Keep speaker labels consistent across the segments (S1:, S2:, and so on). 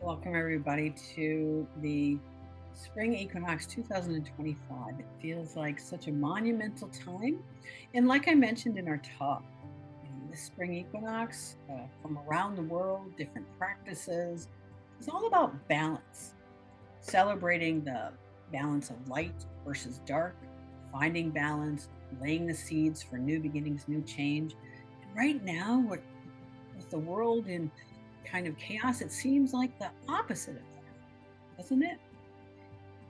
S1: Welcome everybody to the Spring Equinox 2025. It feels like such a monumental time. And like I mentioned in our talk, the Spring Equinox from around the world, different practices, it's all about balance, celebrating the balance of light versus dark, finding balance, laying the seeds for new beginnings, new change. And right now, with the world in kind of chaos, it seems like the opposite of that, doesn't it?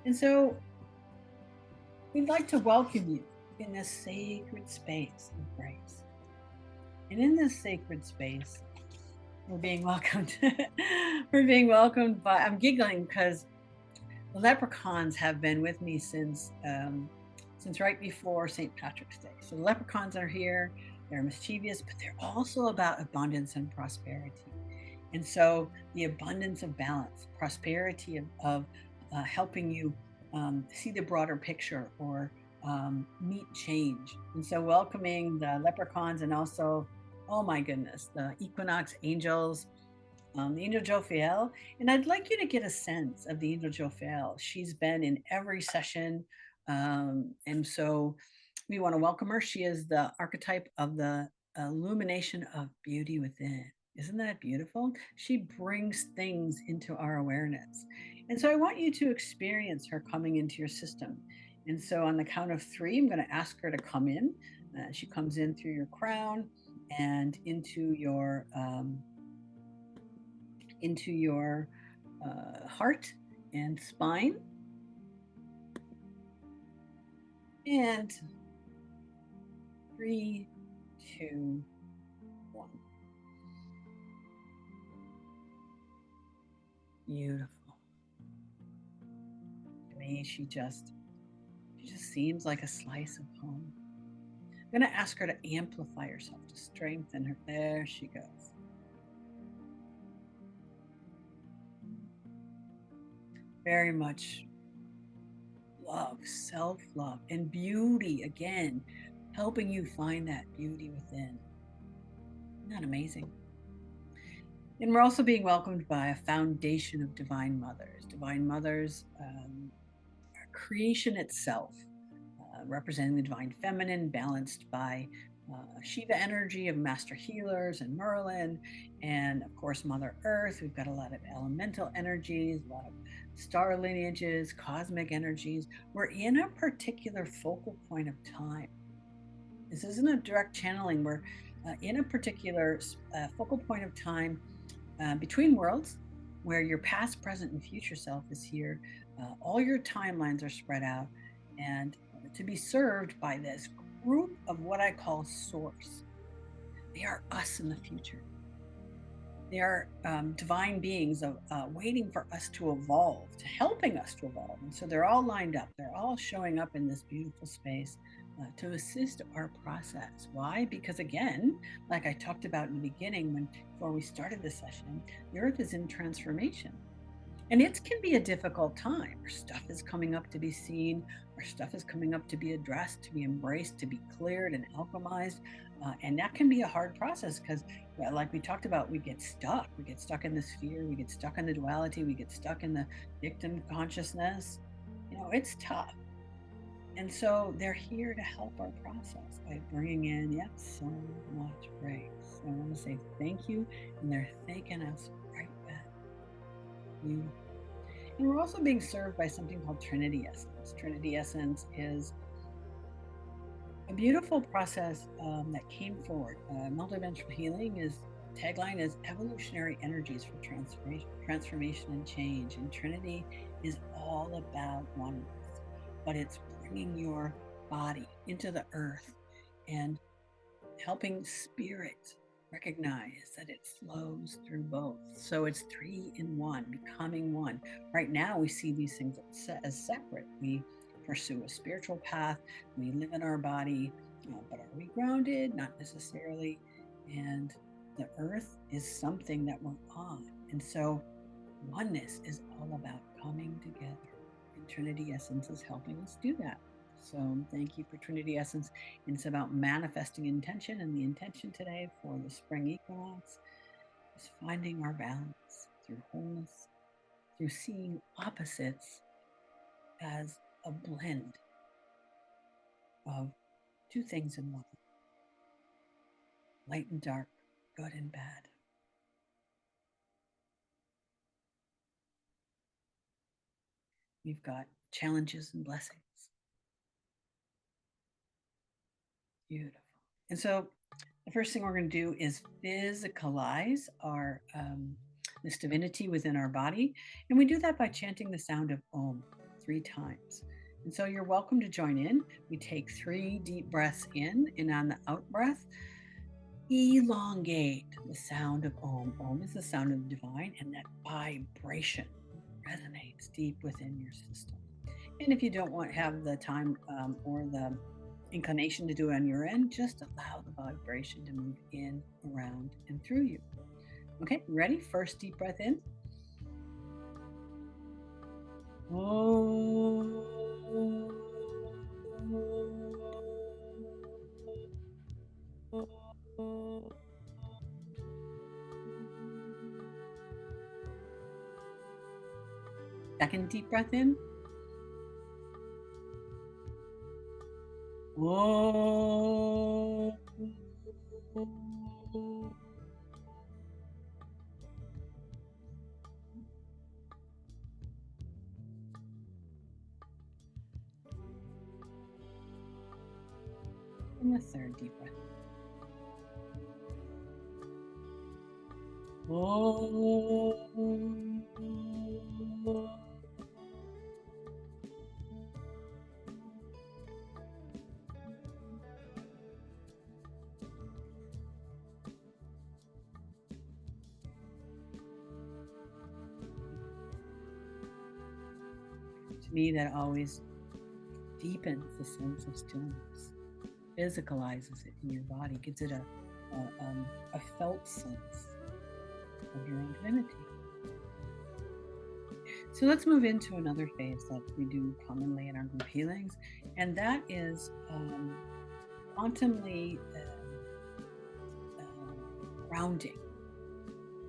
S1: And so we'd like to welcome you in this sacred space of grace. And in this sacred space, we're being welcomed. We're being welcomed by, I'm giggling because the leprechauns have been with me since right before St. Patrick's Day. So the leprechauns are here. They're mischievous, but they're also about abundance and prosperity. And so the abundance of balance, prosperity of helping you see the broader picture or meet change. And so welcoming the leprechauns and also, oh my goodness, the Equinox angels, the angel Jophiel. And I'd like you to get a sense of the angel Jophiel. She's been in every session. And so we want to welcome her. She is the archetype of the illumination of beauty within. Isn't that beautiful? She brings things into our awareness. And so I want you to experience her coming into your system. And so on the count of three, I'm going to ask her to come in. She comes in through your crown and into your heart and spine. And 3, 2, 1. Beautiful. To me, she just seems like a slice of home. I'm going to ask her to amplify herself, to strengthen her. There she goes. Very much love, self-love, and beauty again, helping you find that beauty within. Isn't that amazing? And we're also being welcomed by a foundation of divine mothers. Divine mothers are creation itself, representing the divine feminine, balanced by Shiva energy of master healers and Merlin, and of course Mother Earth. We've got a lot of elemental energies, a lot of star lineages, cosmic energies. We're in a particular focal point of time. This isn't a direct channeling. We're in a particular focal point of time between worlds, where your past, present, and future self is here. All your timelines are spread out, and to be served by this group of what I call source. They are us in the future. They are divine beings of waiting for us to evolve, to helping us to evolve. And so they're all lined up. They're all showing up in this beautiful space to assist our process. Why? Because again, like I talked about in the beginning, before we started the session, the Earth is in transformation. And it can be a difficult time. Our stuff is coming up to be seen. Our stuff is coming up to be addressed, to be embraced, to be cleared and alchemized. And that can be a hard process because, like we talked about, we get stuck. We get stuck in this fear. We get stuck in the duality. We get stuck in the victim consciousness. It's tough. And so they're here to help our process by bringing in, so much grace. So I want to say thank you. And they're thanking us right back. Beautiful. And we're also being served by something called Trinity Essence. Trinity Essence is a beautiful process that came forward. Multidimensional healing tagline is evolutionary energies for transformation and change. And Trinity is all about oneness, but it's bringing your body into the earth and helping spirit recognize that it flows through both. So it's 3 in 1, becoming one. Right now, we see these things as separate. We pursue a spiritual path, we live in our body, but are we grounded? Not necessarily. And the earth is something that we're on. And so oneness is all about coming together. And Trinity Essence is helping us do that. So thank you for Trinity Essence. And it's about manifesting intention. And the intention today for the spring equinox is finding our balance through wholeness through seeing opposites as a blend of two things in one, light and dark, good and bad. We've got challenges and blessings. Beautiful. And so the first thing we're going to do is physicalize our this divinity within our body. And we do that by chanting the sound of Om 3 times. And so you're welcome to join in. We take 3 deep breaths in, and on the out breath, elongate the sound of Om. Om is the sound of the divine, and that vibration resonates deep within your system. And if you don't want to have the time or the inclination to do it on your end, just allow the vibration to move in, around, and through you. Okay, ready? First deep breath in. Second deep breath in. And the third deep breath. To me, that always deepens the sense of stillness, physicalizes it in your body, gives it a felt sense of your own divinity. So let's move into another phase that we do commonly in our group healings, and that is quantumly grounding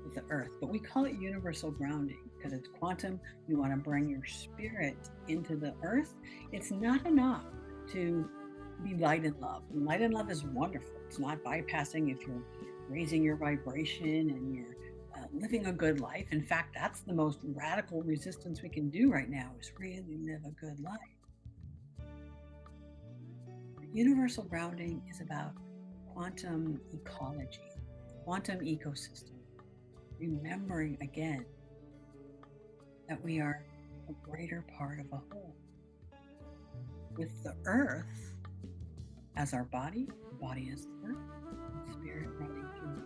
S1: with the earth. But we call it universal grounding because it's quantum. We want to bring your spirit into the earth. It's not enough to be light and love. And light and love is wonderful. It's not bypassing if you're raising your vibration and you're living a good life. In fact, that's the most radical resistance we can do right now, is really live a good life. Universal grounding is about quantum ecology, quantum ecosystem, remembering again that we are a greater part of a whole. With the earth as our body, the body is the earth, and spirit running through.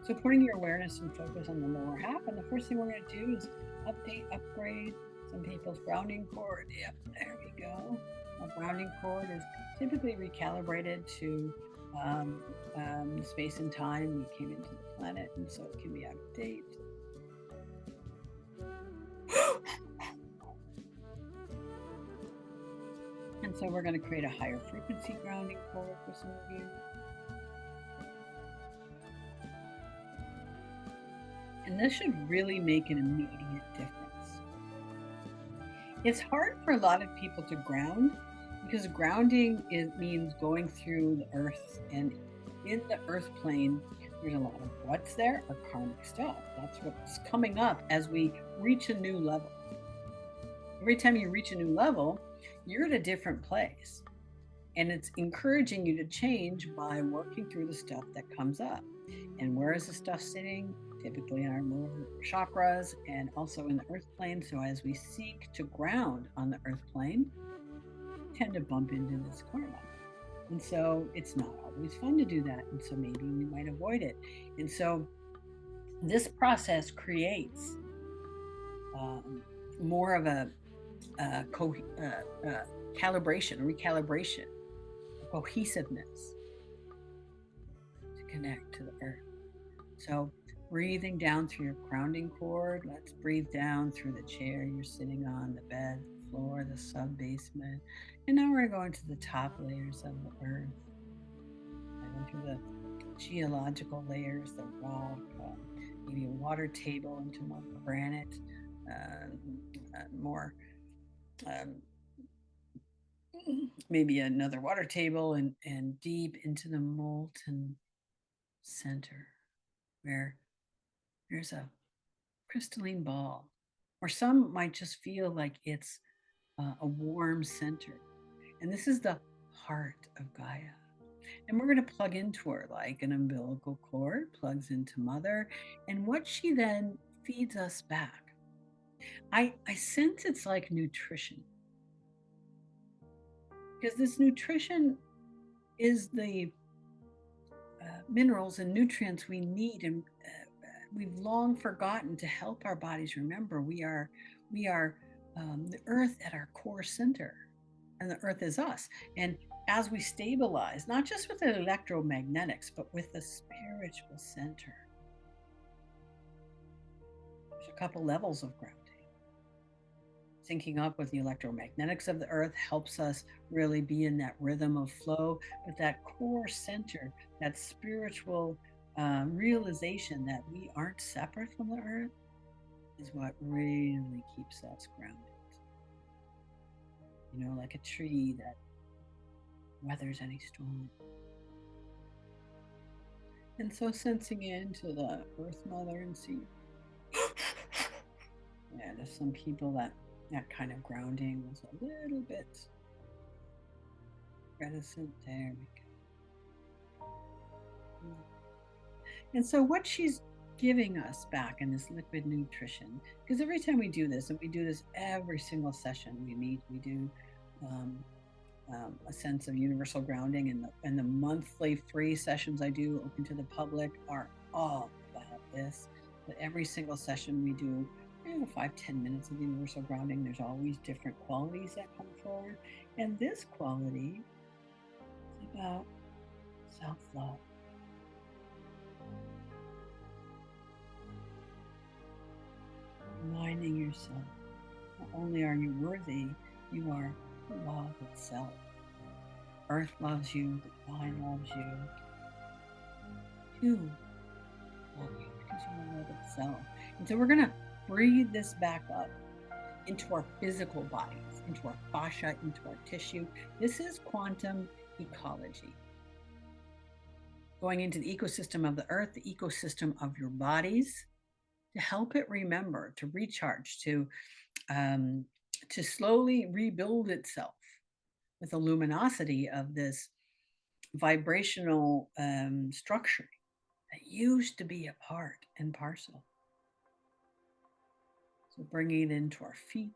S1: So putting your awareness and focus on the lower half, and the first thing we're going to do is upgrade some people's grounding cord. Yep, there we go. A grounding cord is typically recalibrated to space and time we came into the planet, and so it can be out of date. And so we're going to create a higher frequency grounding cord for some of you. And this should really make an immediate difference. It's hard for a lot of people to ground because grounding means going through the earth, and in the earth plane, there's a lot of what's there are karmic stuff. That's what's coming up as we reach a new level. Every time you reach a new level, you're at a different place. And it's encouraging you to change by working through the stuff that comes up. And where is the stuff sitting? Typically in our lower chakras and also in the earth plane. So as we seek to ground on the earth plane, we tend to bump into this karma. And so it's not always fun to do that. And so maybe we might avoid it. And so this process creates more of a calibration, recalibration, cohesiveness to connect to the earth. So breathing down through your grounding cord. Let's breathe down through the chair you're sitting on, the bed, the floor, the sub-basement. And now we're going to go into the top layers of the earth. Going through the geological layers, the rock, maybe a water table into more granite, more maybe another water table, and deep into the molten center where there's a crystalline ball, or some might just feel like it's a warm center. And this is the heart of Gaia. And we're going to plug into her like an umbilical cord plugs into Mother, and what she then feeds us back. I sense it's like nutrition, because this nutrition is the minerals and nutrients we need, and we've long forgotten to help our bodies remember we are the earth at our core center, and the earth is us. And as we stabilize, not just with the electromagnetics, but with the spiritual center, there's a couple levels of grounding. Syncing up with the electromagnetics of the earth helps us really be in that rhythm of flow. But that core center, that spiritual realization that we aren't separate from the earth, is what really keeps us grounded. You know, like a tree that weathers any storm. And so sensing into the Earth Mother and see, yeah, there's some people that kind of grounding was a little bit reticent. There we go. And so what she's giving us back in this liquid nutrition, because every time we do this, and we do this every single session we meet, we do a sense of universal grounding, and the monthly free sessions I do open to the public are all about this. But every single session we do 5-10 minutes of universal grounding. There's always different qualities that come forward, and this quality is about self-love. Reminding yourself, not only are you worthy, you are love itself. Earth loves you, the divine loves you. You love you because you love itself. And so we're going to breathe this back up into our physical bodies, into our fascia, into our tissue. This is quantum ecology. Going into the ecosystem of the earth, the ecosystem of your bodies, to help it remember, to recharge, to slowly rebuild itself with the luminosity of this vibrational structure that used to be a part and parcel. So bringing it into our feet,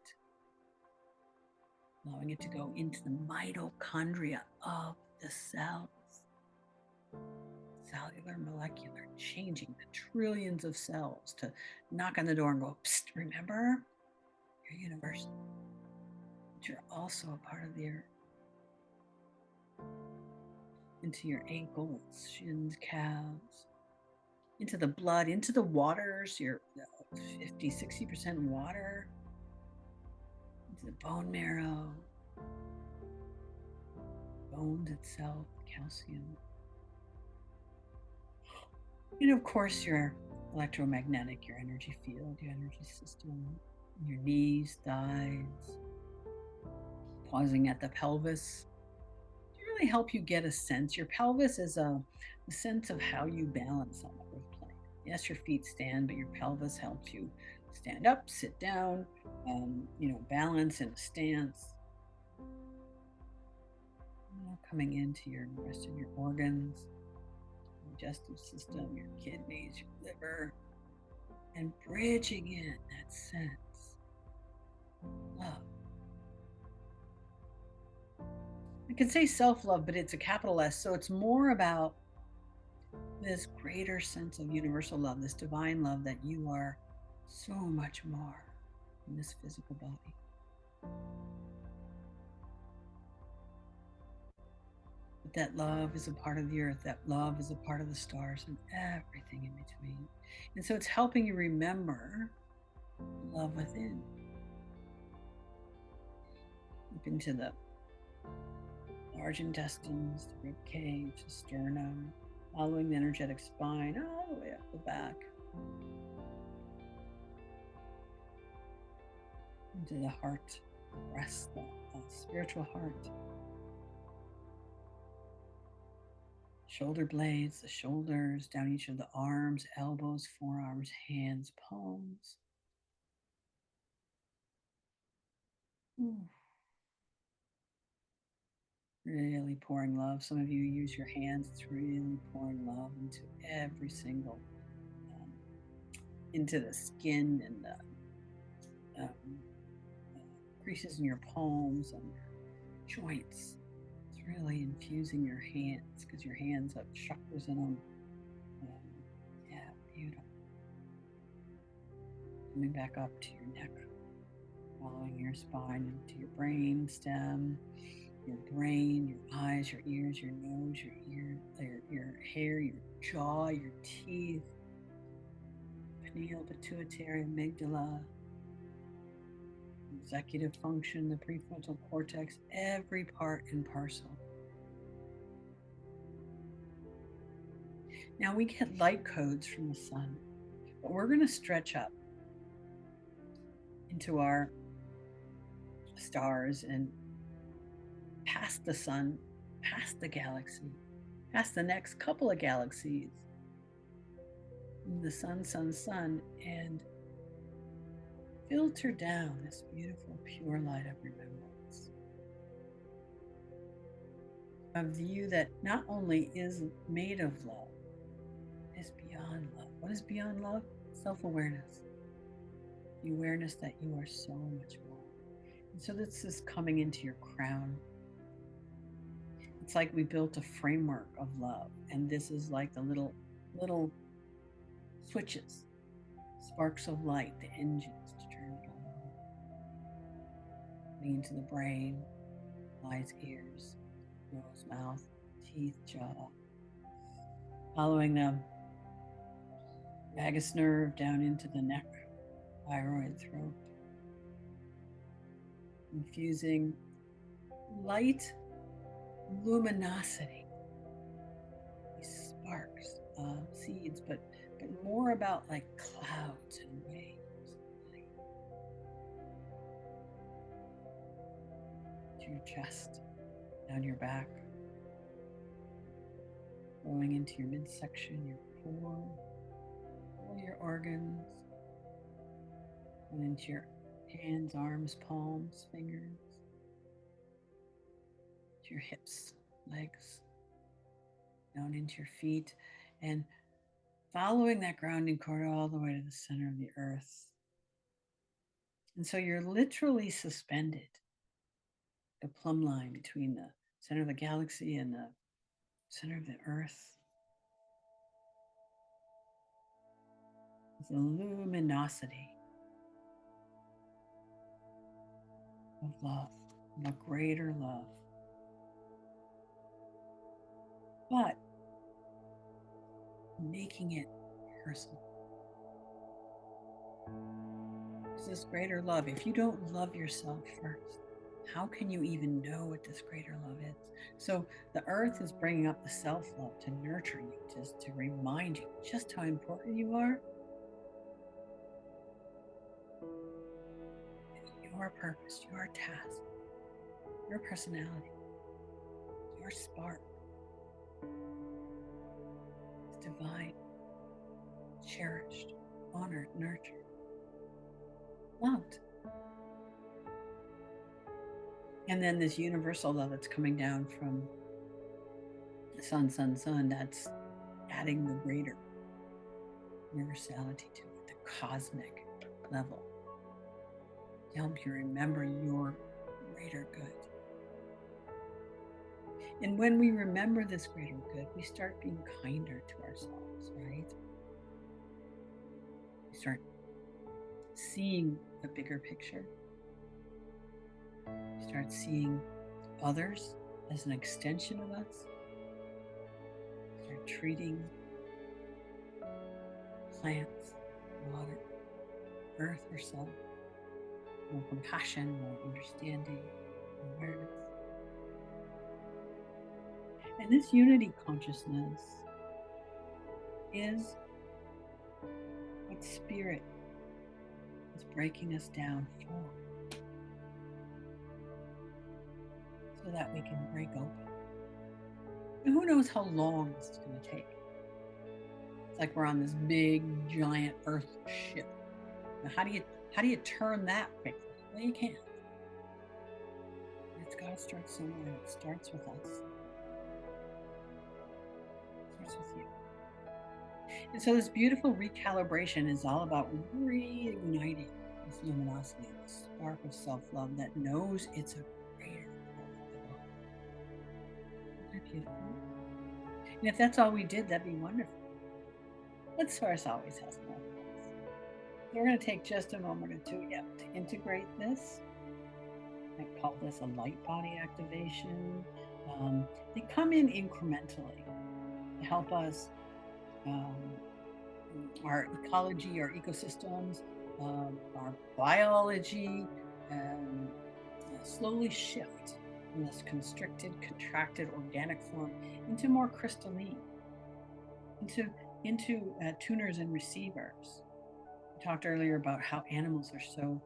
S1: allowing it to go into the mitochondria of the cells, cellular, molecular, changing the trillions of cells, to knock on the door and go, psst, remember, you're universal, but you're also a part of the earth. Into your ankles, shins, calves, into the blood, into the waters, your 50-60% water, into the bone marrow, bones itself, calcium. And of course, your electromagnetic, your energy field, your energy system, your knees, thighs, pausing at the pelvis to really help you get a sense. Your pelvis is a sense of how you balance on the earth plane. Yes, your feet stand, but your pelvis helps you stand up, sit down, balance in a stance. Coming into your rest of your organs, digestive system, your kidneys, your liver, and bridging in that sense of love. I could say self-love, but it's a capital S, so it's more about this greater sense of universal love, this divine love, that you are so much more in this physical body. But that love is a part of the earth, that love is a part of the stars, and everything in between. And so it's helping you remember love within. Up into the large intestines, the rib cage, the sternum, following the energetic spine all the way up the back. into the heart, breast, the spiritual heart. Shoulder blades, the shoulders, down each of the arms, elbows, forearms, hands, palms. Really pouring love. Some of you use your hands. It's really pouring love into every single, into the skin and the creases in your palms and your joints. It's really infusing your hands because your hands have chakras in them. Yeah, beautiful. Coming back up to your neck, following your spine into your brain stem, your brain, your eyes, your ears, your nose, your hair, your jaw, your teeth, pineal, pituitary, amygdala, executive function, the prefrontal cortex, every part and parcel. Now we get light codes from the sun, but we're going to stretch up into our stars and past the sun, past the galaxy, past the next couple of galaxies, the sun, and filter down this beautiful, pure light of remembrance. Of you that not only is made of love, is beyond love. What is beyond love? Self-awareness. The awareness that you are so much more. And so this is coming into your crown. It's like we built a framework of love, and this is like the little switches, sparks of light, the engines to turn it on. Into the brain, eyes, ears, nose, mouth, teeth, jaw. Following the vagus nerve down into the neck, thyroid, throat. Infusing light luminosity, these sparks of seeds, but more about like clouds and waves. To your chest, down your back, going into your midsection, your core, all your organs, and into your hands, arms, palms, fingers, to your hips, legs, down into your feet, and following that grounding cord all the way to the center of the earth. And so you're literally suspended, the plumb line between the center of the galaxy and the center of the earth. The luminosity of love, of a greater love. But making it personal. It's this greater love. If you don't love yourself first, how can you even know what this greater love is? So the earth is bringing up the self-love to nurture you, just to remind you just how important you are. Your purpose, your task, your personality, your spark is divine, cherished, honored, nurtured, loved. And then this universal love that's coming down from the sun, that's adding the greater universality to it, the cosmic level, to help you remember your greater good. And when we remember this greater good, we start being kinder to ourselves, right? We start seeing the bigger picture. We start seeing others as an extension of us. We start treating plants, water, earth herself, more compassion, more understanding, more awareness. And this unity consciousness is what spirit is breaking us down for. so that we can break open. And who knows how long this is going to take? It's like we're on this big, giant Earth ship. Now, how do you turn that quickly? Well, you can't. It's got to start somewhere. It starts with us. It starts with you. And so this beautiful recalibration is all about reigniting this luminosity, this spark of self-love that knows it's a greater goal. Isn't that beautiful? And if that's all we did, that'd be wonderful. But Source always has more for us. We're going to take just a moment or two, to integrate this. I call this a light body activation. They come in incrementally to help us, our ecology, our ecosystems, our biology, slowly shift from this constricted, contracted, organic form into more crystalline, into tuners and receivers. We talked earlier about how animals are so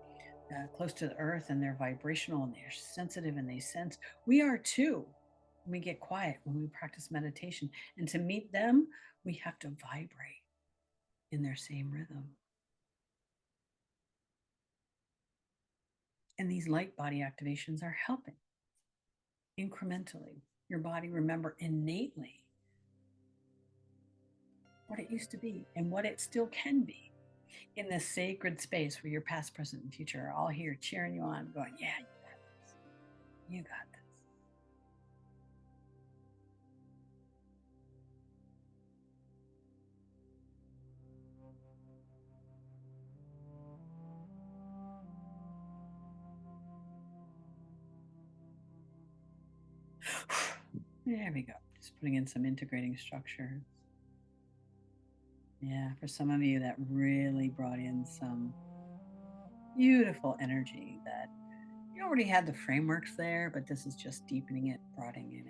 S1: close to the earth, and they're vibrational and they're sensitive and they sense. We are too. When we get quiet, when we practice meditation, and to meet them, we have to vibrate in their same rhythm. And these light body activations are helping incrementally. Your body, remember, innately what it used to be and what it still can be in this sacred space where your past, present, and future are all here cheering you on, going, yeah, you got this. You got this. There we go. Just putting in some integrating structures. Yeah, for some of you, that really brought in some beautiful energy that you already had the frameworks there, but this is just deepening it, broadening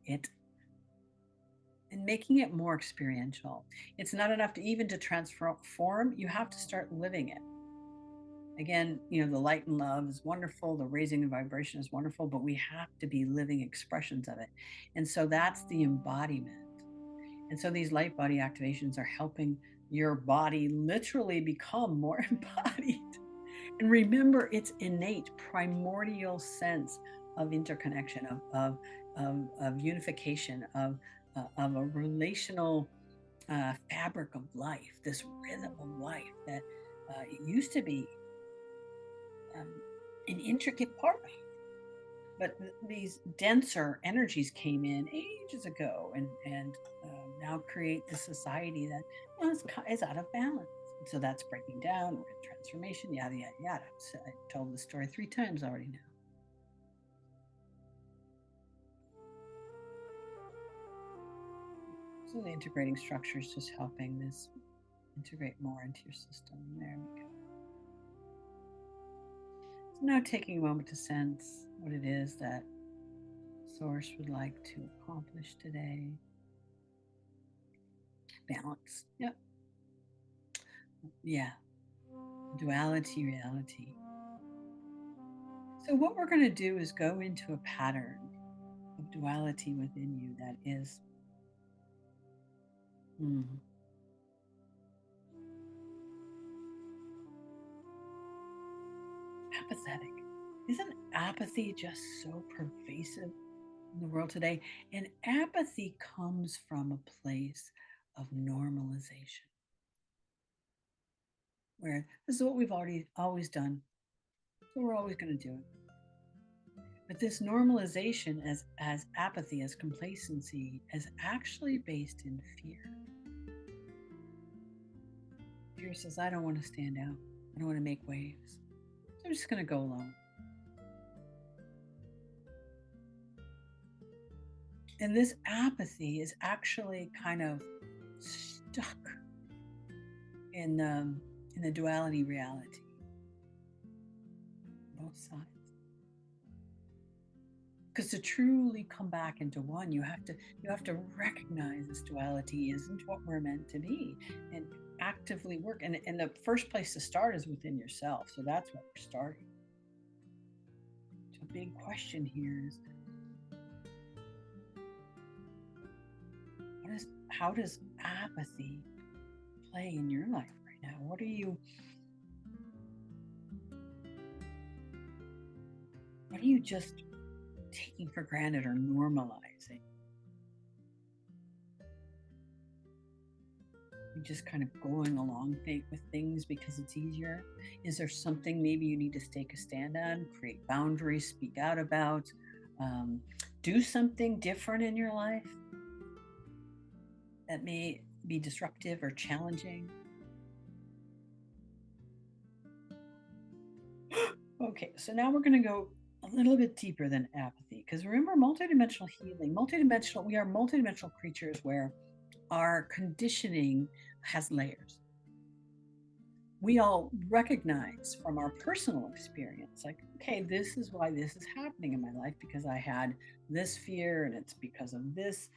S1: it, and making it more experiential. It's not enough to even to transform, you have to start living it. Again, the light and love is wonderful, the raising of vibration is wonderful, but we have to be living expressions of it. And so that's the embodiment. And so these light body activations are helping your body literally become more embodied. And remember, it's innate, primordial sense of interconnection, of unification, of a relational fabric of life, this rhythm of life that it used to be an intricate part of. But these denser energies came in ages ago and now create the society that is out of balance. And so that's breaking down, we're in transformation, yada, yada, yada. So I told the story 3 times already now. So the integrating structure is just helping this integrate more into your system. There we go. So now taking a moment to sense what it is that Source would like to accomplish today. Balance. Yep. Yeah. Duality, reality. So what we're going to do is go into a pattern of duality within you that is apathetic. Isn't apathy just so pervasive in the world today? And apathy comes from a place of normalization, where this is what we've always done, so we're always going to do it. But this normalization as apathy, as complacency, is actually based in fear. Fear says, I don't want to stand out. I don't want to make waves. So I'm just going to go along. And this apathy is actually kind of stuck in the duality reality. Both sides. Because to truly come back into one, you have to recognize this duality isn't what we're meant to be, and actively work. And the first place to start is within yourself. So that's what we're starting. big question here is, how does apathy play in your life right now? What are you just taking for granted or normalizing? You're just kind of going along with things because it's easier? Is there something maybe you need to take a stand on, create boundaries, speak out about, do something different in your life that may be disruptive or challenging? Okay, so now we're going to go a little bit deeper than apathy, because remember, multidimensional healing, we are multidimensional creatures where our conditioning has layers. We all recognize from our personal experience, like, okay, this is why this is happening in my life, because I had this fear and it's because of this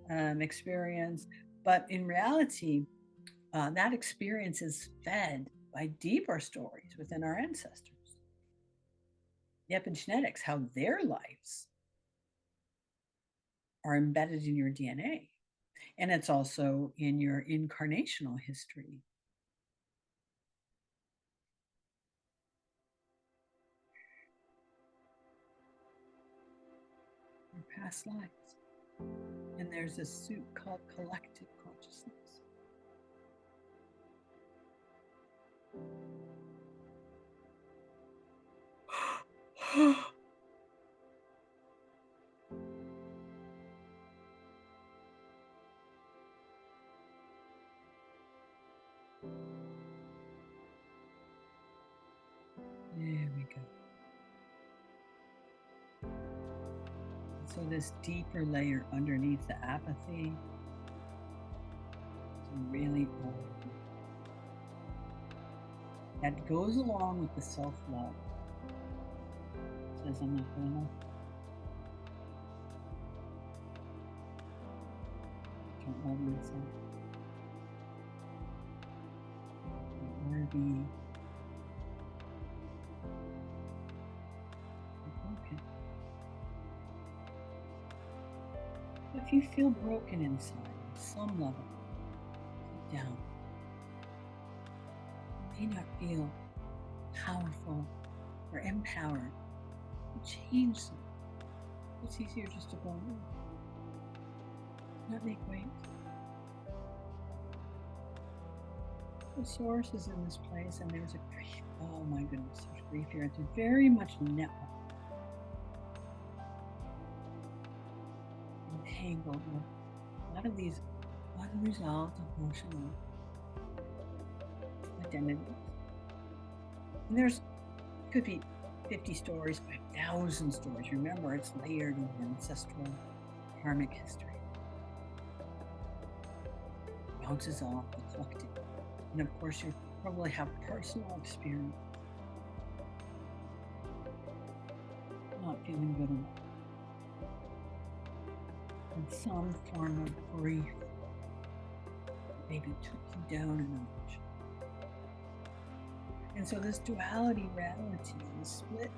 S1: experience. But in reality, that experience is fed by deeper stories within our ancestors. The epigenetics, how their lives are embedded in your DNA. And it's also in your incarnational history. Your past lives. And there's a suit called collective consciousness. There we go. So this deeper layer underneath the apathy is really old. That goes along with the self-love. It says I'm not good enough. Don't love myself. I'm worthy. If you feel broken inside, on some level, deep down, you may not feel powerful or empowered to change something. It's easier just to go, not make waves. The source is in this place, and there's a grief. Oh my goodness, there's grief here. It's very much network. Entangled with a lot of these unresolved emotional identities. And there's could be 50 stories, 5,000 stories. Remember, it's layered with ancestral karmic history. It bounces off the collective. And of course, you probably have personal experience not feeling good enough. And some form of grief maybe took you down a notch. And so this duality reality, the split,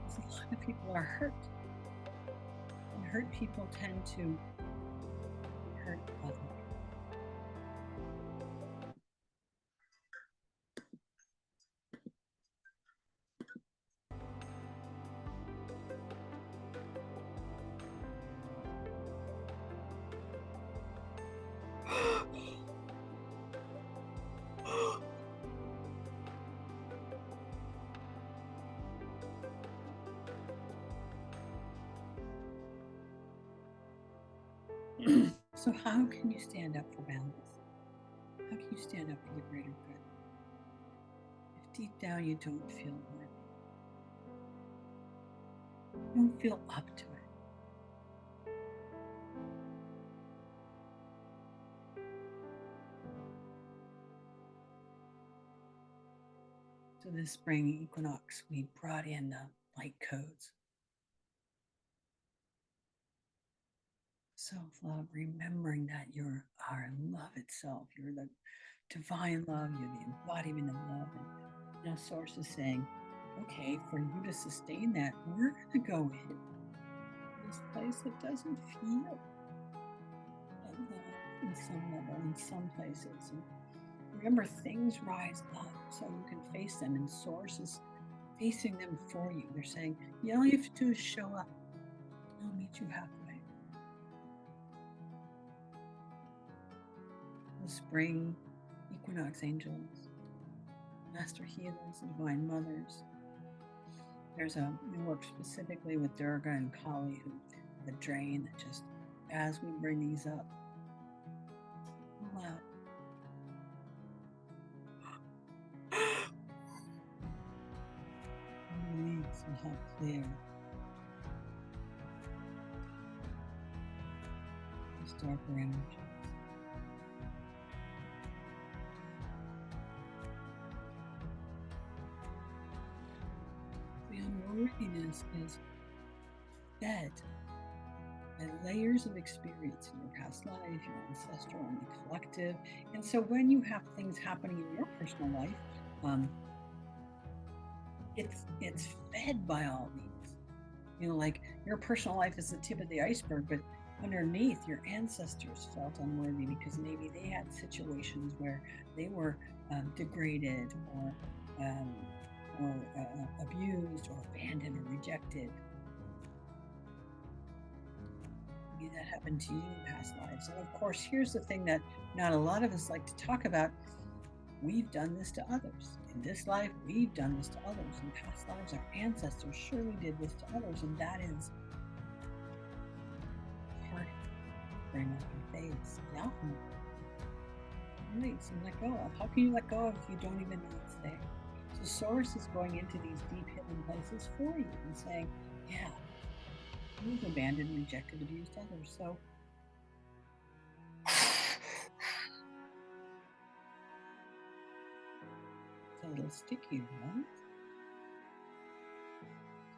S1: a lot of people are hurt. And hurt people tend to hurt others. So how can you stand up for balance? How can you stand up for the greater good? If deep down you don't feel worthy, you don't feel up to it. So this spring equinox, we brought in the light codes. Self-love, remembering that you're our love itself. You're the divine love. You're the embodiment of love. And now Source is saying, okay, for you to sustain that, we're going to go in this place that doesn't feel like love in some level, in some places. And remember, things rise up so you can face them, and Source is facing them for you. They're saying, all you have to do is show up. I'll meet you halfway. The spring equinox angels, master healers, divine mothers. We work specifically with Durga and Kali, who the drain that just, as we bring these up, pull out. Release and help clear these darker energies. The unworthiness is fed by layers of experience in your past life, your ancestral and the collective. And so when you have things happening in your personal life, it's fed by all these. Like your personal life is the tip of the iceberg, but underneath, your ancestors felt unworthy because maybe they had situations where they were degraded or abused or abandoned or rejected. Maybe that happened to you in past lives. And of course, here's the thing that not a lot of us like to talk about. We've done this to others. In this life, we've done this to others. In past lives, our ancestors surely did this to others, and that is hard to bring up and face the alchemy. Release and let go of. How can you let go of if you don't even know it's there? So Source is going into these deep hidden places for you and saying, yeah, you've abandoned, rejected, abused others. So it's a little sticky, right?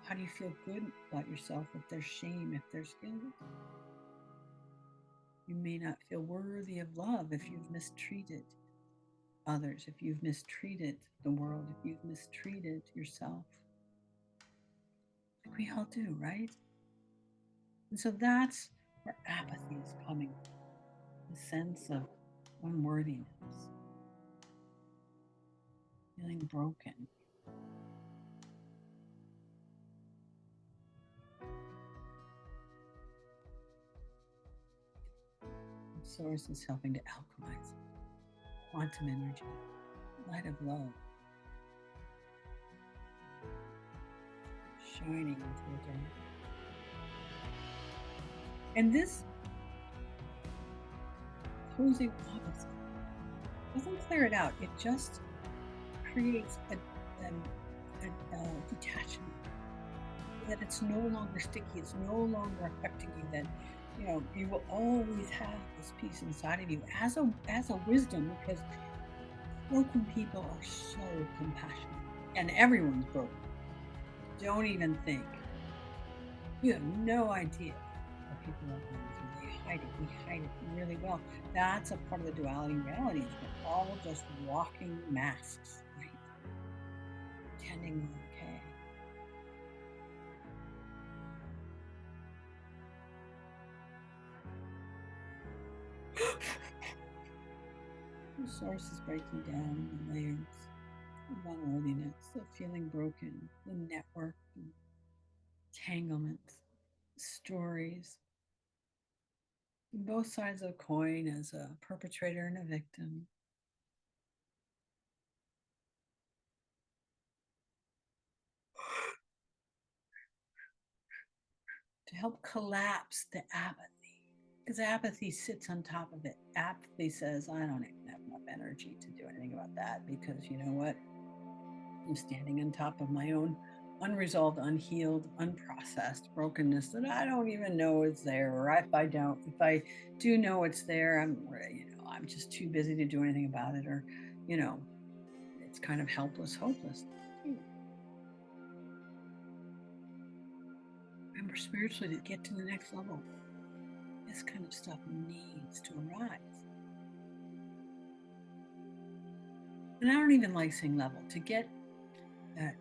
S1: How do you feel good about yourself if there's shame, if there's guilt? You may not feel worthy of love if you've mistreated others, if you've mistreated the world, if you've mistreated yourself. Like we all do, right? And so that's where apathy is coming from, the sense of unworthiness, feeling broken. The Source is helping to alchemize quantum energy, light of love, shining into the dark. And this closing opposite doesn't clear it out. It just creates a detachment, that it's no longer sticky, it's no longer affecting you, that you will always have this peace inside of you as a wisdom, because broken people are so compassionate, and everyone's broken. Don't even think. You have no idea what people are going through. They hide it. We hide it really well. That's a part of the duality reality. We're all just walking masks, right? Pretending we're okay. The Source is breaking down the layers of unworthiness, of feeling broken, the network, entanglements, stories, both sides of a coin, as a perpetrator and a victim. To help collapse the apathy, because apathy sits on top of it. Apathy says, I don't even have enough energy to do anything about that, because you know what? I'm standing on top of my own unresolved, unhealed, unprocessed brokenness that I don't even know is there. Or if I do know it's there, I'm just too busy to do anything about it. Or, it's kind of helpless, hopeless. Remember, spiritually, to get to the next level, this kind of stuff needs to arise. And I don't even like saying level. To get that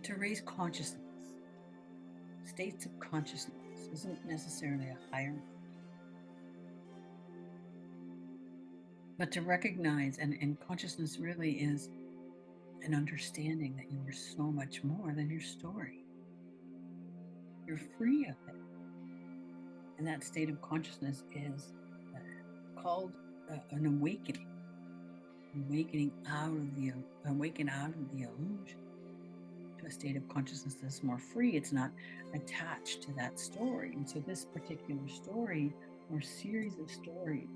S1: to raise consciousness. States of consciousness isn't necessarily a hierarchy, but to recognize, and consciousness really is an understanding that you are so much more than your story. You're free of it. And that state of consciousness is called an awakening. Awaken out of the illusion to a state of consciousness that's more free. It's not attached to that story. And so this particular story or series of stories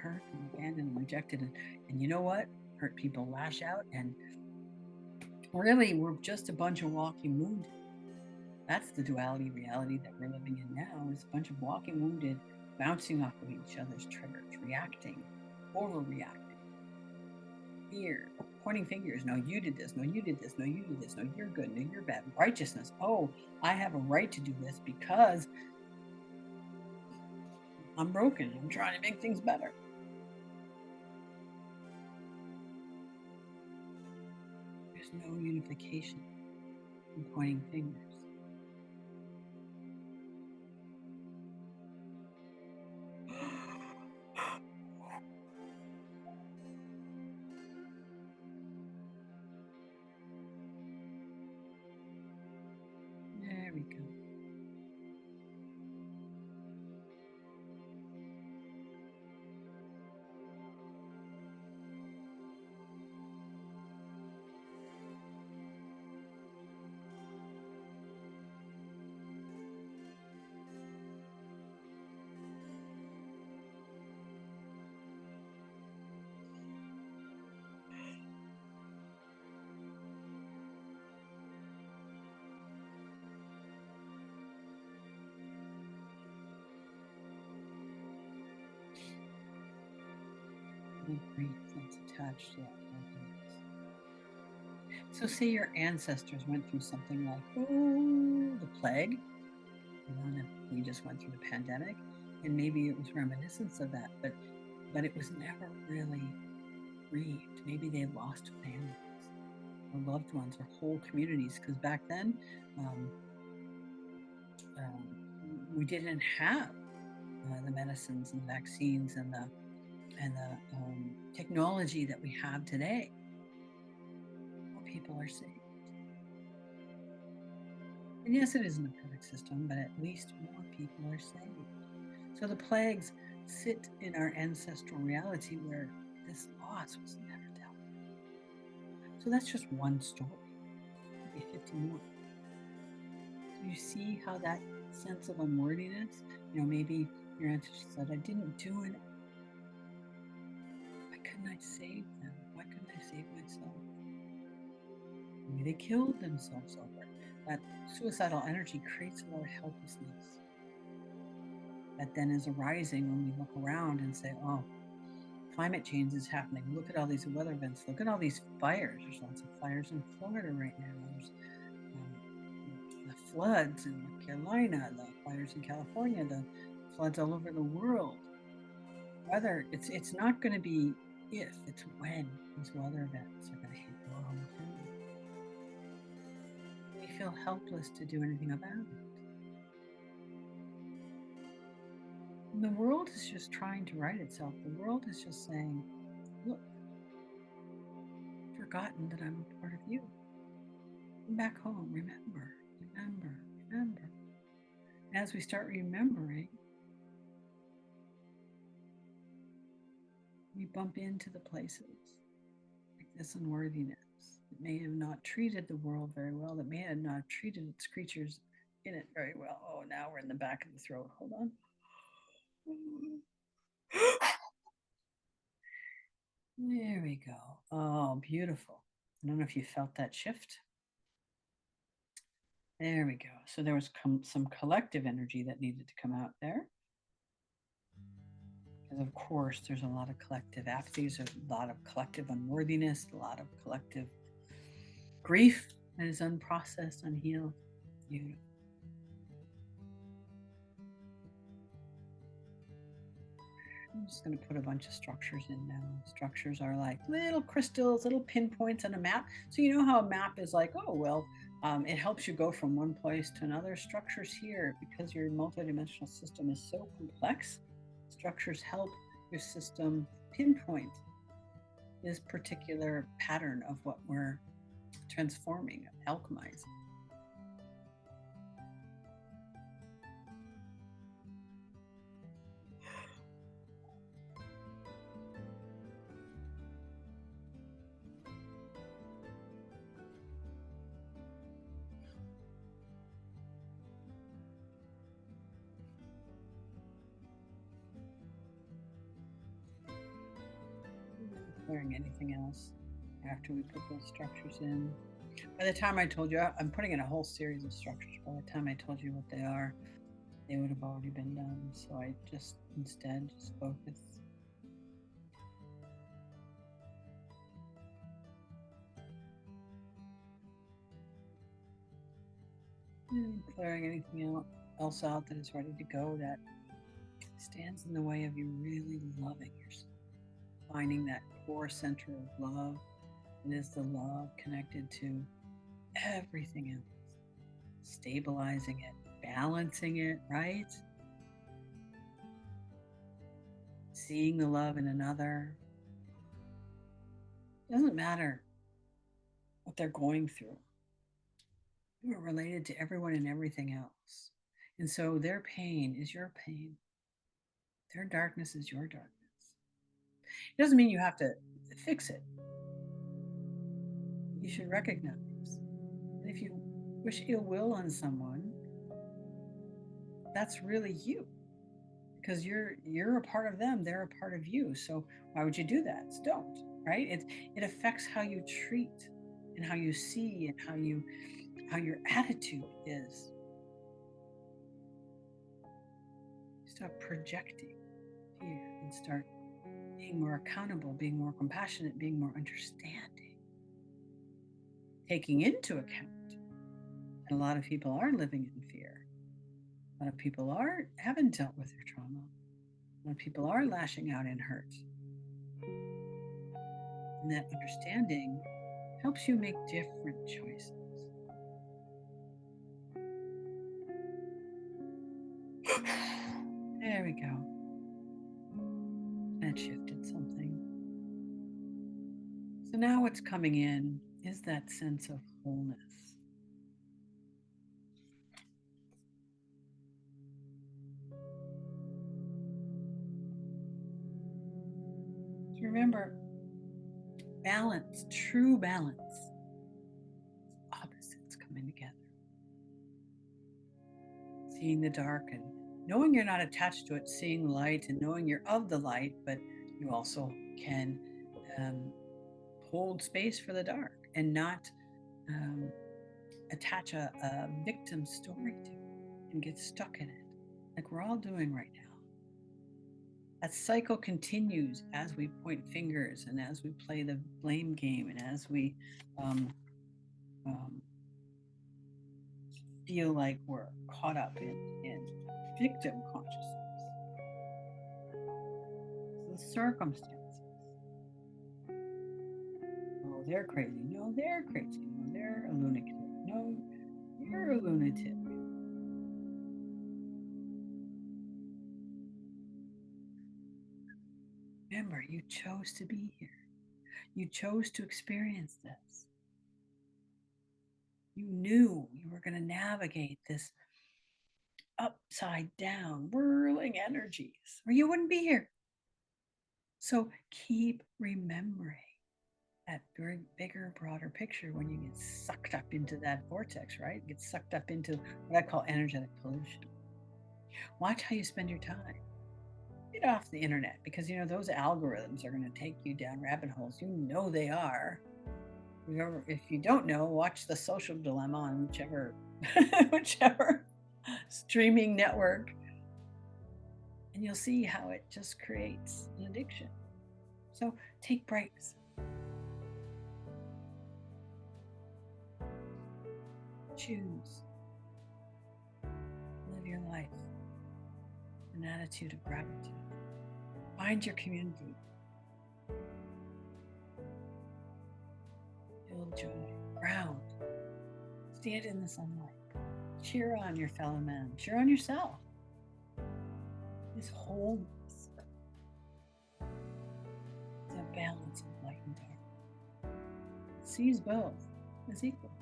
S1: hurt and abandoned and rejected, and you know what, hurt people lash out, and really we're just a bunch of walking wounded. That's the duality reality that we're living in now, is a bunch of walking wounded bouncing off of each other's triggers, reacting, overreacting, fear, pointing fingers. No, you did this. No, you did this. No, you did this. No, you're good. No, you're bad. Righteousness. Oh, I have a right to do this because I'm broken. I'm trying to make things better. There's no unification in pointing fingers. There we go. Grief that's attached to that brokenness. So say your ancestors went through something like, the plague, we just went through the pandemic, and maybe it was reminiscence of that, but it was never really grieved. Maybe they lost families or loved ones or whole communities, because back then we didn't have the medicines and vaccines and the technology that we have today. More people are saved. And yes, it isn't a perfect system, but at least more people are saved. So the plagues sit in our ancestral reality where this loss was never dealt with. So that's just one story. Maybe 50 more. So you see how that sense of unworthiness, maybe your ancestors said, I didn't do it. Why couldn't I save them? Why couldn't I save myself? Maybe they killed themselves over it. That suicidal energy creates a lot of helplessness that then is arising when we look around and say, oh, climate change is happening. Look at all these weather events. Look at all these fires. There's lots of fires in Florida right now. There's the floods in North Carolina, the fires in California, the floods all over the world. Weather, it's not going to be if, it's when these weather events are going to hit your hometown. We feel helpless to do anything about it. And the world is just trying to right itself. The world is just saying, look, I've forgotten that I'm a part of you. Come back home, remember. And as we start remembering, we bump into the places like this unworthiness that may have not treated the world very well, that may have not treated its creatures in it very well. Oh, now we're in the back of the throat. Hold on. There we go. Oh, beautiful. I don't know if you felt that shift. There we go. So there was some collective energy that needed to come out there. Because of course, there's a lot of collective apathy, there's a lot of collective unworthiness, a lot of collective grief that is unprocessed, unhealed. Beautiful. I'm just going to put a bunch of structures in now. Structures are like little crystals, little pinpoints on a map. So you know how a map is like, oh, well, it helps you go from one place to another. Structures here, because your multidimensional system is so complex, structures help your system pinpoint this particular pattern of what we're transforming, alchemizing. Clearing anything else after we put those structures in. By the time I told you, I'm putting in a whole series of structures. By the time I told you what they are, they would have already been done. So I just instead just focus. Clearing anything else out that is ready to go that stands in the way of you really loving yourself. Finding that core center of love. It is the love connected to everything else. Stabilizing it, balancing it, right? Seeing the love in another. It doesn't matter what they're going through. You are related to everyone and everything else. And so their pain is your pain. Their darkness is your darkness. It doesn't mean you have to fix it. You should recognize. And if you wish ill will on someone, that's really you. Because you're a part of them, they're a part of you. So why would you do that? Don't, right? It affects how you treat and how you see and how your attitude is. Stop projecting fear and start being more accountable, being more compassionate, being more understanding. Taking into account that a lot of people are living in fear. A lot of people haven't dealt with their trauma. A lot of people are lashing out in hurt. And that understanding helps you make different choices. There we go. That shifted something. So now what's coming in is that sense of wholeness. Remember, balance, true balance, opposites coming together. Seeing the dark and knowing you're not attached to it, seeing light and knowing you're of the light, but you also can hold space for the dark and not attach a victim story to it and get stuck in it, like we're all doing right now. That cycle continues as we point fingers and as we play the blame game and as we feel like we're caught up in victim consciousness. The circumstances. Oh, they're crazy. No, they're crazy. No, they're a lunatic. No, you're a lunatic. Remember, you chose to be here. You chose to experience this. You knew you were going to navigate this upside down, whirling energies, or you wouldn't be here. So keep remembering that bigger, broader picture when you get sucked up into that vortex, right? Get sucked up into what I call energetic pollution. Watch how you spend your time. Get off the internet because those algorithms are going to take you down rabbit holes. They are. If you don't know, watch The Social Dilemma on whichever streaming network, and you'll see how it just creates an addiction. So take breaks. Choose. Live your life with an attitude of gratitude. Find your community. Feel joy. Ground. Stand in the sunlight. Cheer on your fellow man. Cheer on yourself. This wholeness. It's a balance of light and dark. It sees both as equal.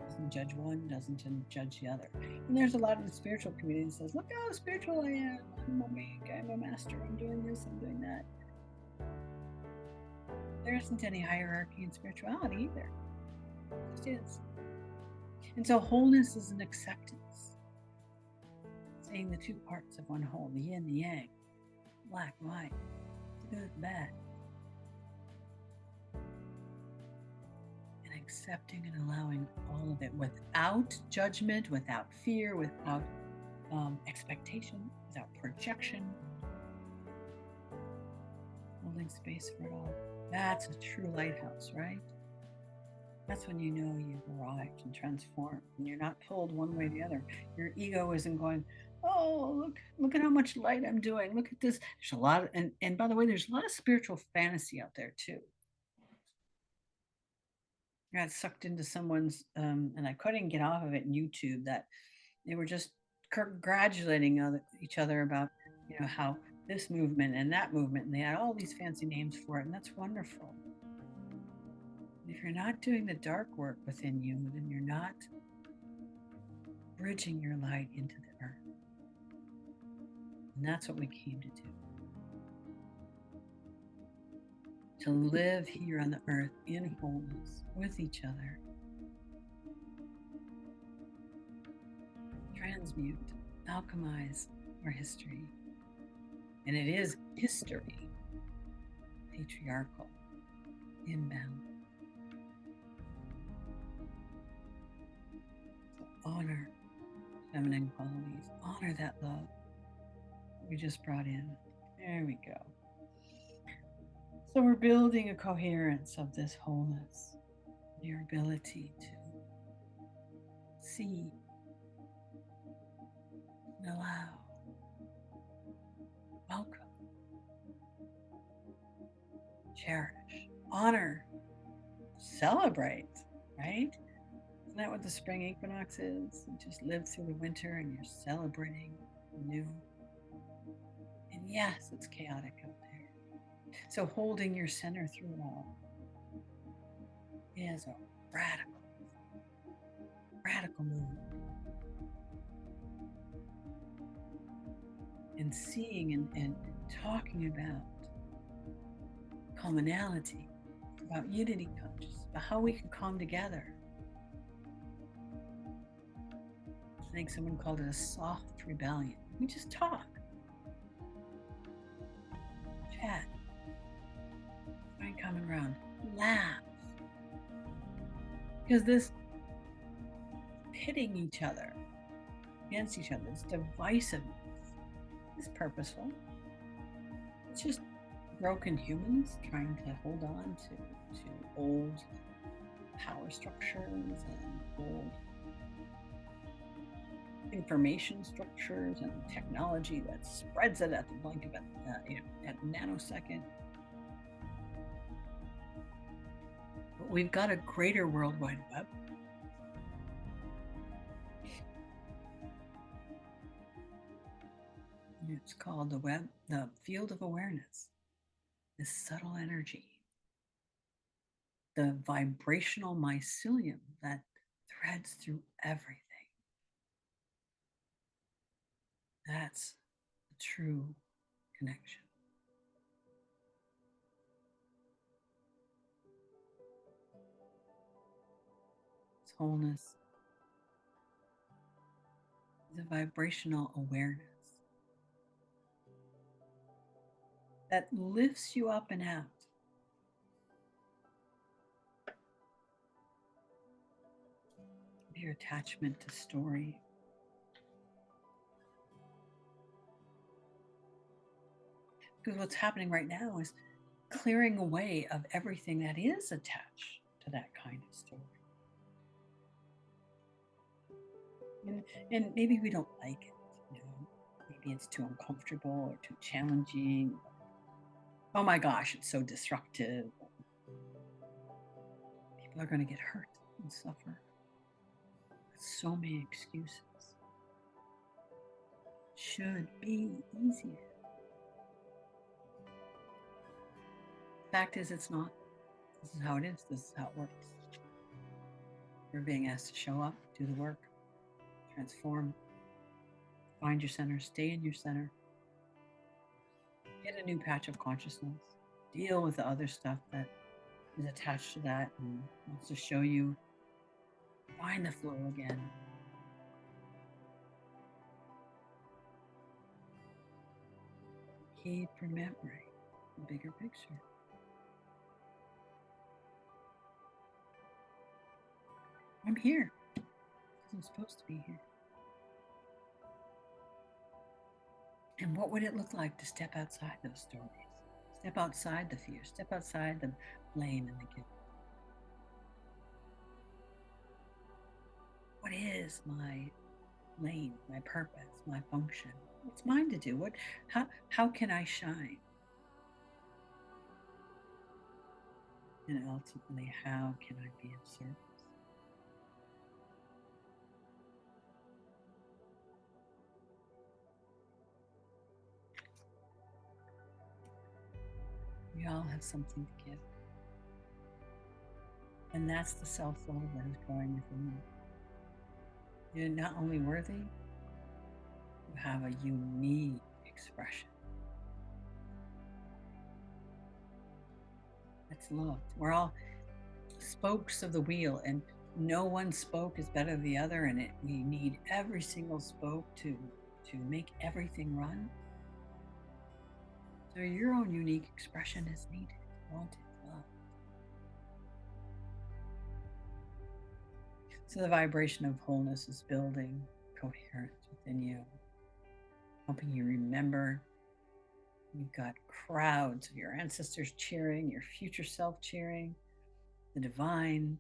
S1: Doesn't judge one, doesn't judge the other. And there's a lot in the spiritual community that says, look how spiritual I am. I'm a weak, I'm a master, I'm doing this, I'm doing that. There isn't any hierarchy in spirituality either. It just is. And so wholeness is an acceptance. Seeing the two parts of one whole, the yin, the yang, black, white, the good, the bad. And accepting and allowing all of it without judgment, without fear, without expectation, without projection. Holding space for it all. That's a true lighthouse, right? That's when you know you've arrived and transformed, and you're not pulled one way or the other. Your ego isn't going, oh, look at how much light I'm doing. Look at this. There's a lot of, and by the way, there's a lot of spiritual fantasy out there too. I got sucked into someone's, and I couldn't get off of it in YouTube, that they were just congratulating each other about, how this movement and that movement, and they had all these fancy names for it, and that's wonderful. If you're not doing the dark work within you, then you're not bridging your light into the earth. And that's what we came to do. To live here on the earth in wholeness with each other. Transmute, alchemize our history. And it is history, patriarchal, inbound. Honor feminine qualities. Honor that love we just brought in. There we go. So we're building a coherence of this wholeness, your ability to see and allow, welcome, cherish, honor, celebrate, right? Isn't that what the spring equinox is? You just live through the winter and you're celebrating the new. And yes, it's chaotic out there. So holding your center through it all is a radical move. And seeing and talking about commonality, about unity consciousness, about how we can come together. I think someone called it a soft rebellion. We just talk, chat, find common ground, laugh. Because this pitting each other against each other, this divisiveness, is purposeful. It's just broken humans trying to hold on to old power structures and old information structures and technology that spreads it at the blink of at nanosecond. But we've got a greater World Wide Web. It's called the field of awareness. This subtle energy, the vibrational mycelium that threads through everything. That's the true connection. It's wholeness. It's a vibrational awareness that lifts you up and out. Your attachment to story. Because what's happening right now is clearing away of everything that is attached to that kind of story. And maybe we don't like it, maybe it's too uncomfortable or too challenging. Oh my gosh, it's so disruptive. People are going to get hurt and suffer. So many excuses. Should be easier. Fact is, it's not. This is how it is. This is how it works. You're being asked to show up, do the work, transform, find your center, stay in your center, get a new patch of consciousness, deal with the other stuff that is attached to that and wants to show you, find the flow again. Keep remembering the bigger picture. I'm here because I'm supposed to be here. And what would it look like to step outside those stories? Step outside the fear, step outside the blame and the guilt. What is my lane, my purpose, my function? What's mine to do? How can I shine? And ultimately, how can I be of service? We all have something to give. And that's the self-love that is growing within you. You're not only worthy, you have a unique expression. That's loved. We're all spokes of the wheel, and no one spoke is better than the other, and we need every single spoke to make everything run. So your own unique expression is needed, wanted, loved. So the vibration of wholeness is building coherence within you, helping you remember. You've got crowds of your ancestors cheering, your future self cheering, the divine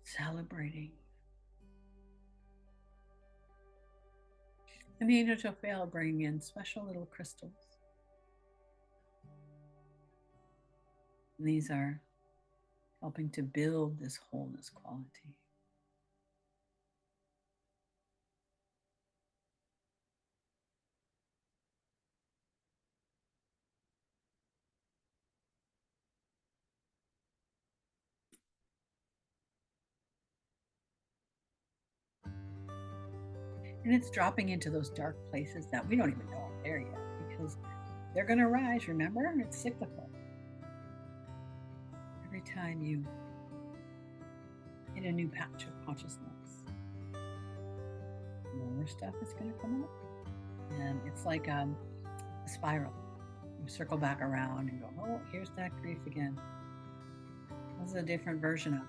S1: celebrating. And the angels of Fail bring in special little crystals. And these are helping to build this wholeness quality. And it's dropping into those dark places that we don't even know are there yet, because they're going to rise. Remember, it's cyclical. Every time you hit a new patch of consciousness, more stuff is going to come up. And it's like a spiral. You circle back around and go, oh, here's that grief again. This is a different version of it.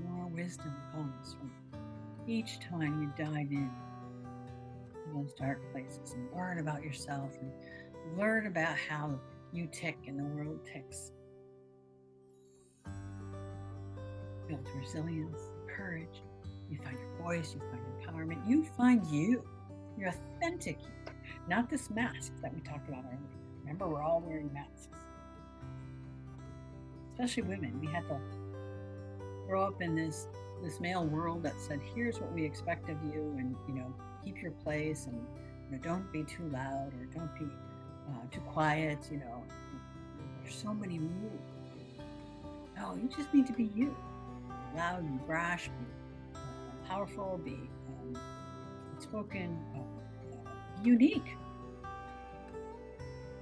S1: More wisdom comes from each time you dive in those dark places and learn about yourself and learn about how you tick and the world ticks. Build resilience, courage. You find your voice, you find empowerment, you find you, your authentic you, not this mask that we talked about earlier. Remember, we're all wearing masks. Especially women. We had to grow up in this male world that said, here's what we expect of you, and keep your place, and don't be too loud, or don't be too quiet. There's so many rules. No, you just need to be you. Be loud, be brash, be powerful, be outspoken, unique.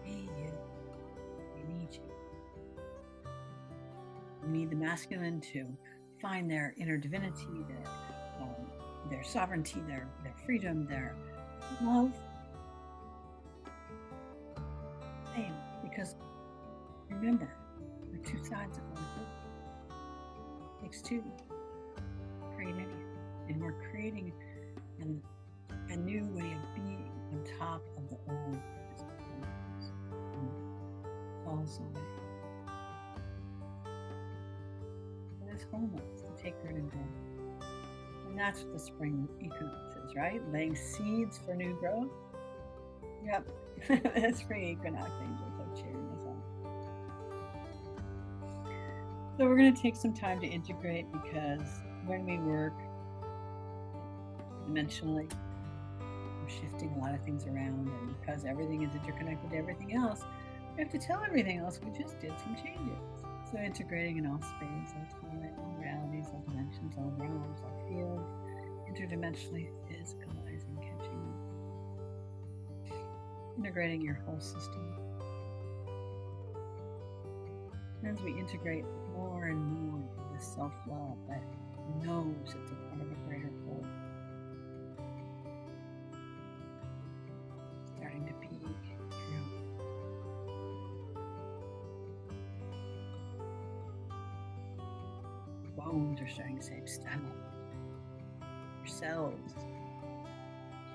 S1: Be you. We need you. We need the masculine to find their inner divinity, their sovereignty, their freedom, their love. Same, because remember, we're two sides of one coin. It takes two to create anything, and we're creating a new way of being on top of the old falls away. as wholeness to take root and grow. And that's what the spring equinox is, right? Laying seeds for new growth. Yep, that's spring equinox angels are cheering us on. So we're going to take some time to integrate, because when we work dimensionally, we're shifting a lot of things around, and because everything is interconnected to everything else, we have to tell everything else we just did some changes. So integrating in all space, all time, all realities, all dimensions, all realms, all fields, interdimensionally physicalizing, catching up, integrating your whole system. As we integrate more and more into this self-love that knows it's a part of a greater whole, starting to peek through. Your bones are starting to say, stand up. Your cells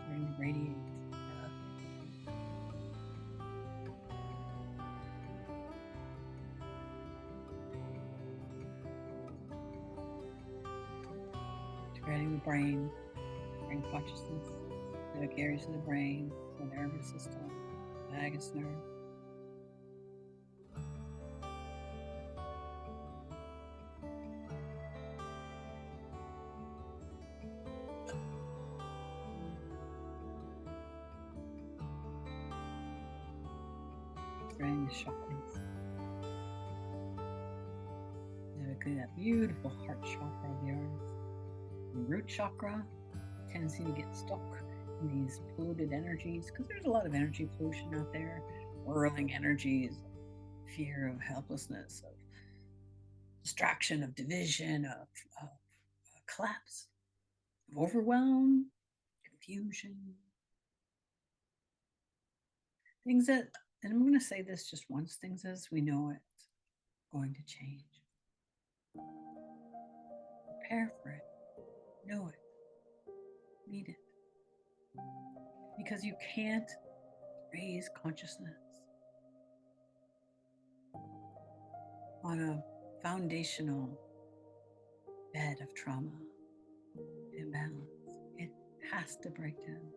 S1: starting to radiate. Integrating the brain consciousness, that carries to the brain, the nervous system, vagus nerve. Integrating the chakras. That beautiful heart chakra of yours. The root chakra, tendency to get stuck in these polluted energies, because there's a lot of energy pollution out there, whirling energies, fear of helplessness, of distraction, of division, of collapse, of overwhelm, confusion. Things that, and I'm going to say this just once, things as we know it's going to change. Prepare for it. Know it. Meet it. Because you can't raise consciousness on a foundational bed of trauma, imbalance. It has to break down.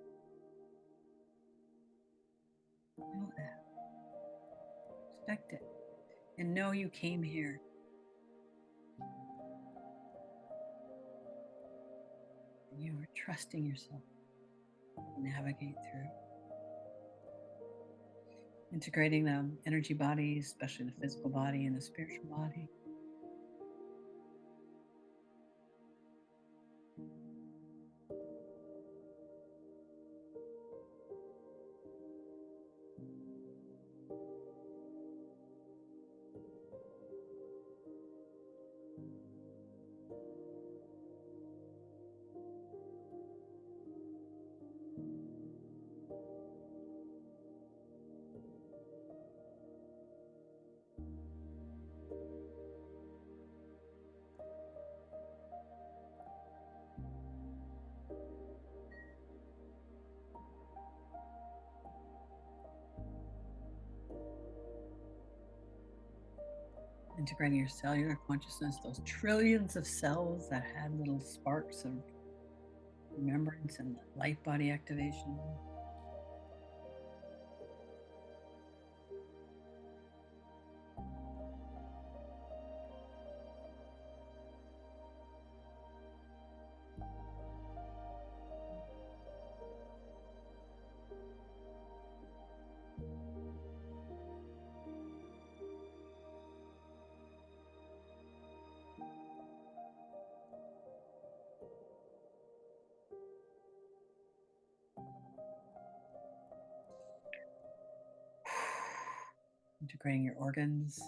S1: Know that. Respect it. And know you came here and you are trusting yourself to navigate through. Integrating the energy bodies, especially the physical body and the spiritual body. Integrating your cellular consciousness, those trillions of cells that had little sparks of remembrance and light body activation. Integrating your organs.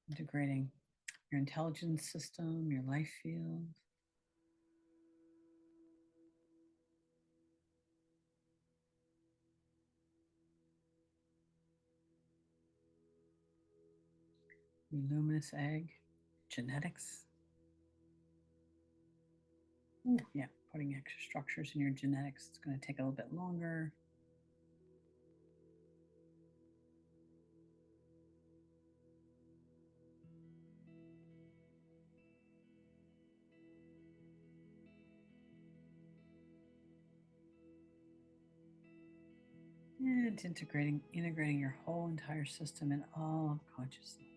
S1: Integrating your intelligence system, your life field. luminous egg, genetics. Ooh, yeah, putting extra structures in your genetics. It's going to take a little bit longer. And integrating your whole entire system and all of consciousness.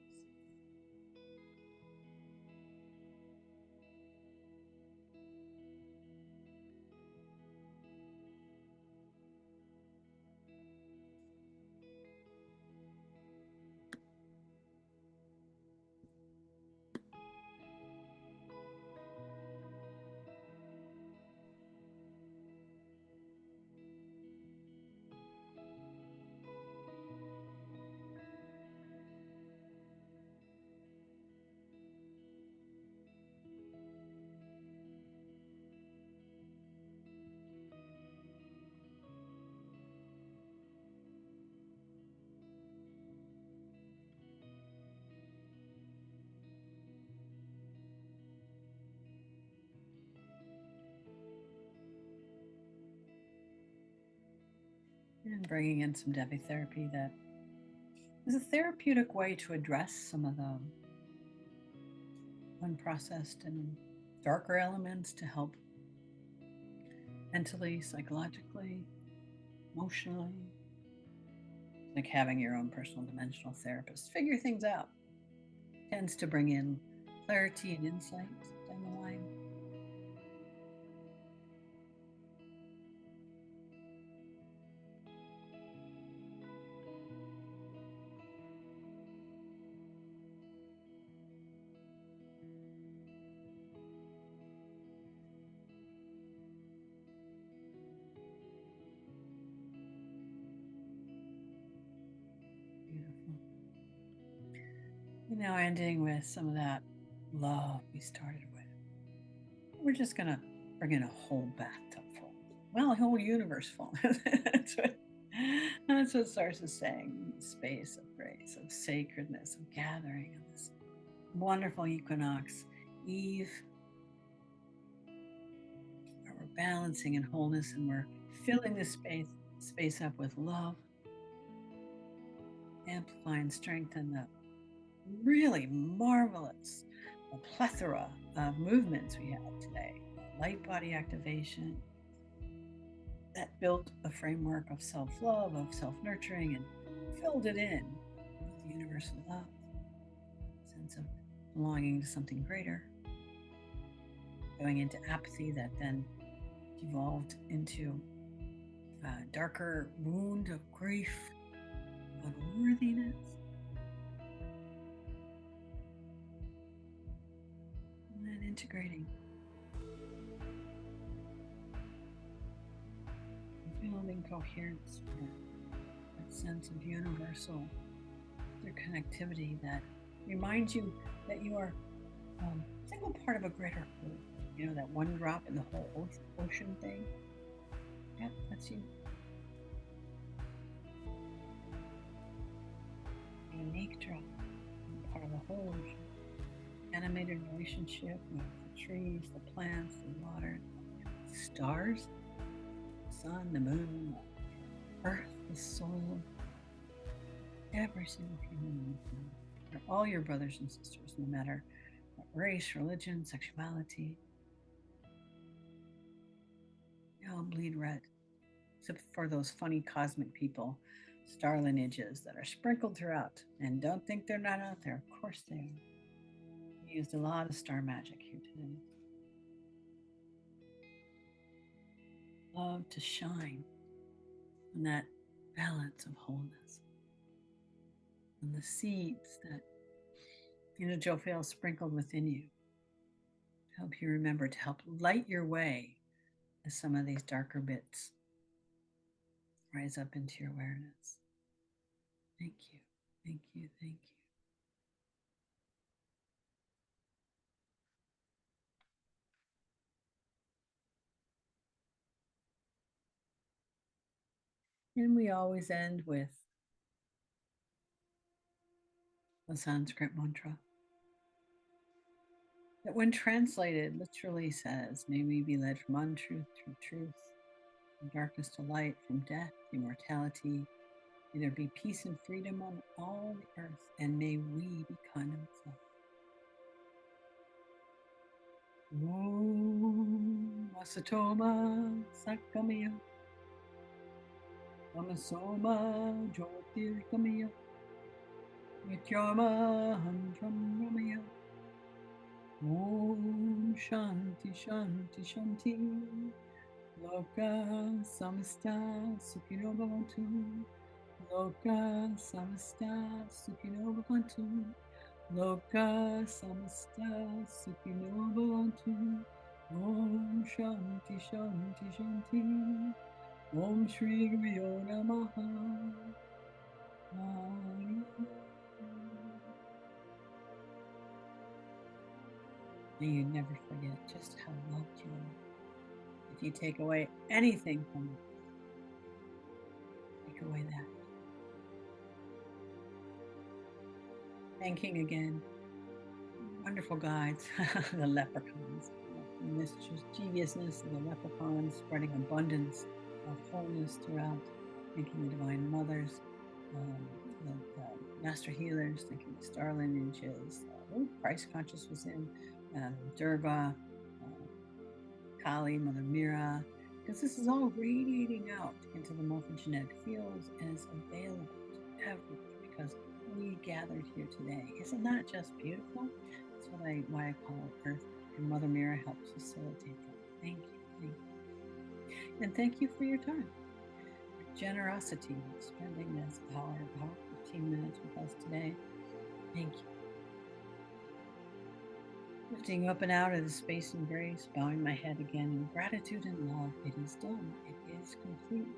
S1: And bringing in some Devi therapy that is a therapeutic way to address some of the unprocessed and darker elements to help mentally, psychologically, emotionally. Like having your own personal dimensional therapist figure things out tends to bring in clarity and insight down the line. Beautiful. And now ending with some of that love we started with. We're just going to bring in a whole bathtub full. Well, a whole universe full. That's what Source is saying. Space of grace, of sacredness, of gathering, of this wonderful equinox, eve, where we're balancing in wholeness and we're filling this space up with love, amplifying strength and the really marvelous plethora of movements we had today. Light body activation that built a framework of self-love, of self-nurturing, and filled it in with universal love, sense of belonging to something greater, going into apathy that then devolved into a darker wound of grief, unworthiness, and then integrating, building coherence, that sense of universal interconnectivity that reminds you that you are a single part of a greater whole. You know, that one drop in the whole ocean thing? Yeah, that's you. A unique drop, part of the whole ocean. Animated relationship with the trees, the plants, the water, the stars, the sun, the moon, the earth, the soul. Every single human on the planet. They're all your brothers and sisters, no matter what race, religion, sexuality. They all bleed red, except for those funny cosmic people, star lineages that are sprinkled throughout. And don't think they're not out there. Of course they are. We used a lot of star magic here today. Love to shine in that balance of wholeness. And the seeds that, Jophiel sprinkled within you to help you remember to help light your way as some of these darker bits rise up into your awareness. Thank you. Thank you. Thank you. And we always end with the Sanskrit mantra that, when translated, literally says, "May we be led from untruth through truth, from darkness to light, from death to immortality. May there be peace and freedom on all the earth, and may we be kind of love." Om Asatoma Sakamaya Amasoma Jyotirgamaya Mityama Handram Ramaya. Om Shanti Shanti Shanti. Loka Samasta Sukhino Bhavantu. Loka Samasta Sukhino Bhavantu. Loka Samasta Sukhino Bhavantu. Om Shanti Shanti Shanti. Om Shri Guryo Namaha. May you never forget just how loved you are. If you take away anything from it, take away that. Thanking again, wonderful guides, the leprechauns, the mischievousness of the leprechauns, spreading abundance of wholeness throughout. Thanking the Divine Mothers, the Master Healers, thanking the Star Lineages, Christ Conscious was in, Durga, Kali, Mother Mira, because this is all radiating out into the morphogenetic fields and is available to everyone because we gathered here today. Isn't that just beautiful? That's why I call it Earth, and Mother Mira helps facilitate that. Thank you, thank you. And thank you for your time, your generosity, spending this hour, 15 minutes with us today. Thank you. Lifting up and out of the space and grace, bowing my head again in gratitude and love. It is done. It is complete.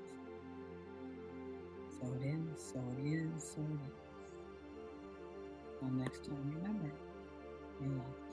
S1: So it is, so it is, so it is. Until next time, remember, we love.